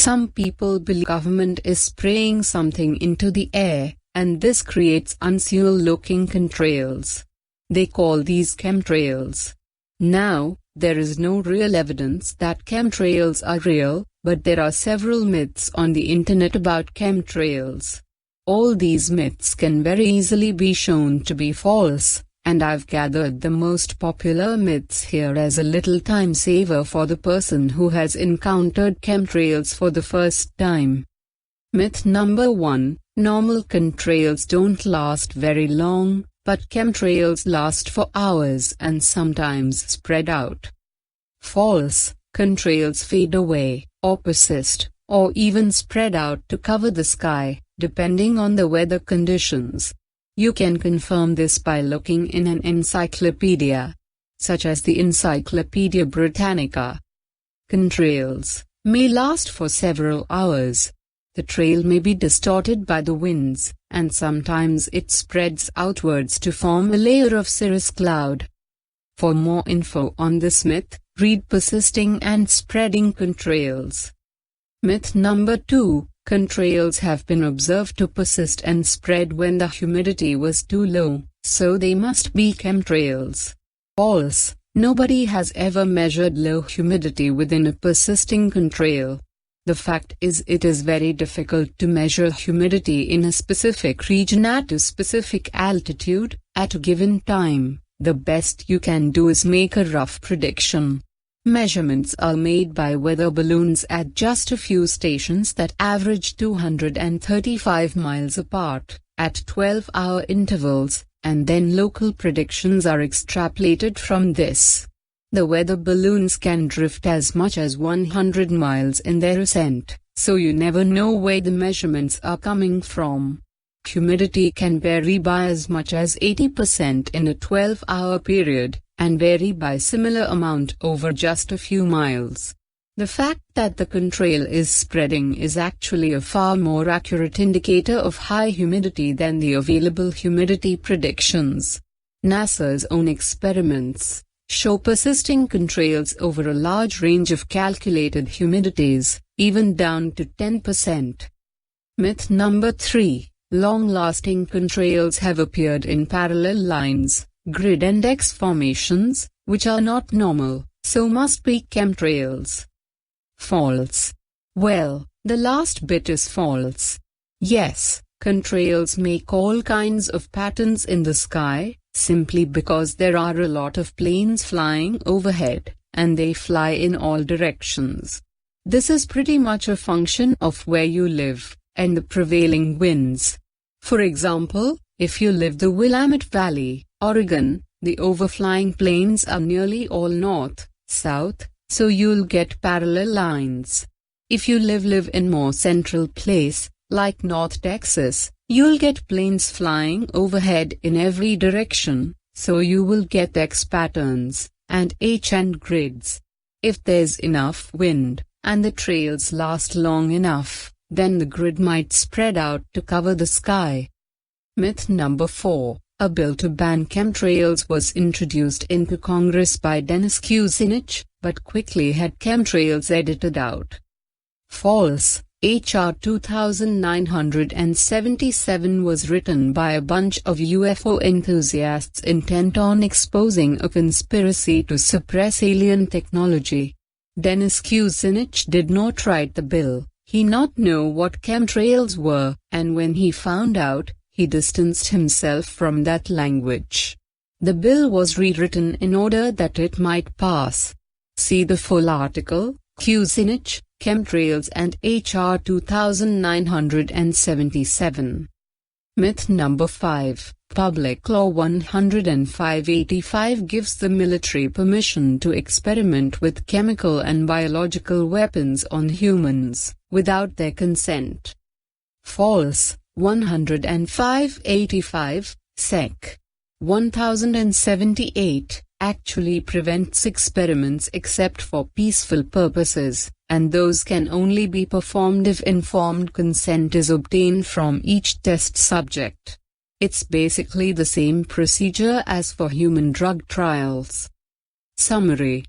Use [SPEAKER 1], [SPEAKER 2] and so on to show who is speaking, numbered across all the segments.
[SPEAKER 1] Some people believe government is spraying something into the air, and this creates unusual-looking chemtrails. They call these chemtrails. Now, there is no real evidence that chemtrails are real, but there are several myths on the internet about chemtrails. All these myths can very easily be shown to be false, and I've gathered the most popular myths here as a little time saver for the person who has encountered chemtrails for the first time. Myth number 1: normal chemtrails don't last very long, but chemtrails last for hours and sometimes spread out. False. Chemtrails fade away, or persist, or even spread out to cover the sky, depending on the weather conditions. You can confirm this by looking in an encyclopedia, such as the Encyclopedia Britannica. Chemtrails may last for several hours. The trail may be distorted by the winds, and sometimes it spreads outwards to form a layer of cirrus cloud. For more info on this myth, read Persisting and Spreading Chemtrails. Myth number 2: chemtrails have been observed to persist and spread when the humidity was too low, so they must be chemtrails. False. Nobody has ever measured low humidity within a persisting chemtrail. The fact is, it is very difficult to measure humidity in a specific region at a specific altitude, at a given time. The best you can do is make a rough prediction. Measurements are made by weather balloons at just a few stations that average 235 miles apart, at 12-hour intervals, and then local predictions are extrapolated from this. The weather balloons can drift as much as 100 miles in their ascent, so you never know where the measurements are coming from. Humidity can vary by as much as 80% in a 12-hour period, and vary by similar amount over just a few miles. The fact that the chemtrail is spreading is actually a far more accurate indicator of high humidity than the available humidity predictions. NASA's own experiments show persisting chemtrails over a large range of calculated humidities, even down to 10%. Myth number 3: long-lasting chemtrails have appeared in parallel lines, grid and X formations, which are not normal, so must be chemtrails. False. Well, the last bit is false. Yes, chemtrails make all kinds of patterns in the sky, simply because there are a lot of planes flying overhead, and they fly in all directions. This is pretty much a function of where you live, and the prevailing winds. For example, if you live the Willamette Valley, Oregon, the overflying plains are nearly all north, south, so you'll get parallel lines. If you live in more central place, like North Texas, you'll get planes flying overhead in every direction, so you will get X patterns, and H and grids. If there's enough wind, and the trails last long enough, then the grid might spread out to cover the sky. Myth number 4: a bill to ban chemtrails was introduced into Congress by Dennis Kucinich, but quickly had chemtrails edited out. False. H.R. 2977 was written by a bunch of UFO enthusiasts intent on exposing a conspiracy to suppress alien technology. Dennis Kucinich did not write the bill. He not know what chemtrails were, and when he found out, he distanced himself from that language. The bill was rewritten in order that it might pass. See the full article, Kucinich, Chemtrails and H.R. 2977. Myth number 5. Public Law 105/85 gives the military permission to experiment with chemical and biological weapons on humans, without their consent. False. 105/85, Sec. 1078, actually prevents experiments except for peaceful purposes, and those can only be performed if informed consent is obtained from each test subject. It's basically the same procedure as for human drug trials. Summary.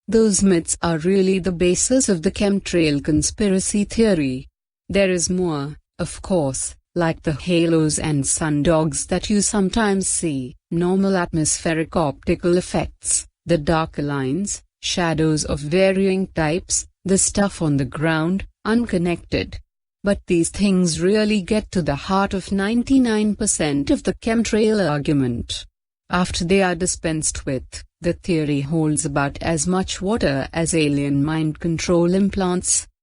[SPEAKER 1] Those myths are really the basis of the chemtrail conspiracy theory. There is more, of course, like the halos and sundogs that you sometimes see, normal atmospheric optical effects, the darker lines, shadows of varying types, the stuff on the ground, unconnected. But these things really get to the heart of 99% of the chemtrail argument. After they are dispensed with, the theory holds about as much water as alien mind control implants.